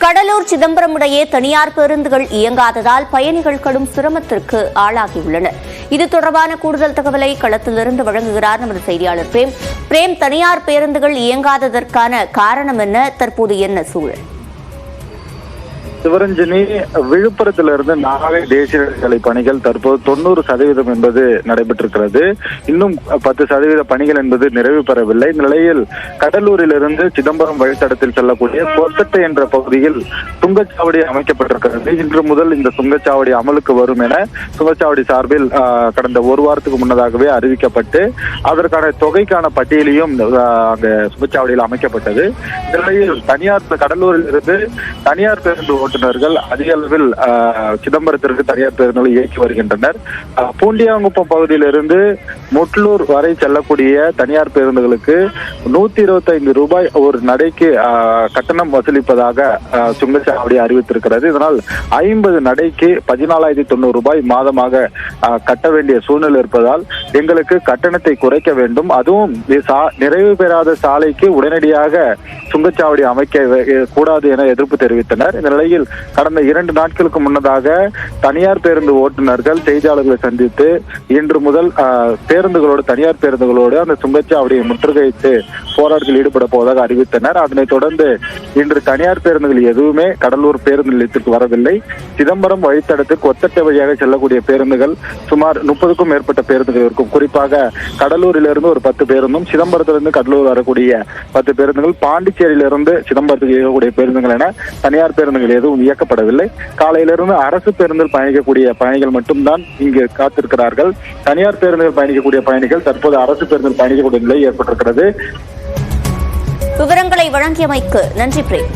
கடலூர் சிதம்பரம் இடையே தனியார் பேருந்துகள் இயங்காததால் பயணிகள் கடும் சிரமத்திற்கு ஆளாகியுள்ளனர். இது தொடர்பான கூடுதல் தகவலை களத்திலிருந்து வழங்குகிறார் நமது செய்தியாளர் பிரேம். தனியார் பேருந்துகள் இயங்காததற்கான காரணம் என்ன? தற்போது என்ன சூழல்? சிவரஞ்சனி, விழுப்புரத்திலிருந்து நாகை தேசிய நெடுஞ்சாலை பணிகள் தற்போது 90% என்பது நடைபெற்றிருக்கிறது. இன்னும் 10% பணிகள் என்பது நிறைவு பெறவில்லை. இந்த நிலையில் கடலூரிலிருந்து சிதம்பரம் வழித்தடத்தில் செல்லக்கூடிய கொத்தட்டை என்ற பகுதியில் சுங்கச்சாவடி அமைக்கப்பட்டிருக்கிறது. இன்று முதல் இந்த சுங்கச்சாவடி அமலுக்கு வரும் என சுங்கச்சாவடி சார்பில் கடந்த ஒரு வாரத்துக்கு முன்னதாகவே அறிவிக்கப்பட்டு அதற்கான தொகைக்கான பட்டியலையும் அங்க சுங்கச்சாவடியில் அமைக்கப்பட்டது. இந்த நிலையில் கடலூரில் இருந்து தனியார் பேருந்து ஓட்டுநர்கள் அதிக அளவில் சிதம்பரத்திற்கு தனியார் பேருந்துகளை இயக்கி வருகின்றனர். பூண்டியாங்குப்பம் பகுதியிலிருந்து முட்லூர் வரை செல்லக்கூடிய தனியார் பேருந்துகளுக்கு 125 ரூபாய் ஒரு நடைக்கு கட்டணம் வசூலிப்பதாக சுங்கச்சாவடி அறிவித்திருக்கிறது. இதனால் 50 நடைக்கு 14,900 ரூபாய் மாதமாக கட்ட வேண்டிய சூழ்நிலை இருப்பதால் எங்களுக்கு கட்டணத்தை குறைக்க வேண்டும், அதுவும் நிறைவு பெறாத சாலைக்கு உடனடியாக சுங்கச்சாவடி அமைக்க கூடாது என எதிர்ப்பு தெரிவித்தனர். இந்த நிலையில் கடந்த 2 நாட்களுக்கு முன்னதாக தனியார் பேருந்து ஓட்டுநர்கள் செய்தியாளர்களை சந்தித்து இன்று முதல் தனியார் பேருந்துகளோடு அந்த சுங்கச்சாவடியை முற்றுகையிட்டு போராட்டத்தில் ஈடுபட போவதாக அறிவித்தனர். அதனைத் தொடர்ந்து இன்று தனியார் பேருந்துகள் எதுவுமே கடலூர் பேருந்து நிலையத்திற்கு வரவில்லை. சிதம்பரம் வழித்தடத்துக்கு கொத்தட்டை வழியாக செல்லக்கூடிய பேருந்துகள் சுமார் 30க்கும் மேற்பட்ட பேருந்துகள் இருக்கும். குறிப்பாக கடலூரிலிருந்து ஒரு 10 பேருந்தும், சிதம்பரத்திலிருந்து கடலூர் வரக்கூடிய 10 பேருந்துகள், பாண்டிச்சேரியிலிருந்து சிதம்பரத்துக்கு இயக்கக்கூடிய பேருந்துகள் என தனியார் பேருந்துகள் எதுவும் இயக்கப்படவில்லை. காலையிலிருந்து அரசு பேருந்தில் பயணிக்கக்கூடிய பயணிகள் மட்டும்தான் இங்கு காத்திருக்கிறார்கள். தனியார் பேருந்தில் பயணிக்கக்கூடிய பயணிகள் தற்போது அரசு பேருந்தில் பயணிக்கக்கூடிய நிலை ஏற்பட்டிருக்கிறது. விவரங்களை வழங்கியமைக்கு நன்றி பிரேம்.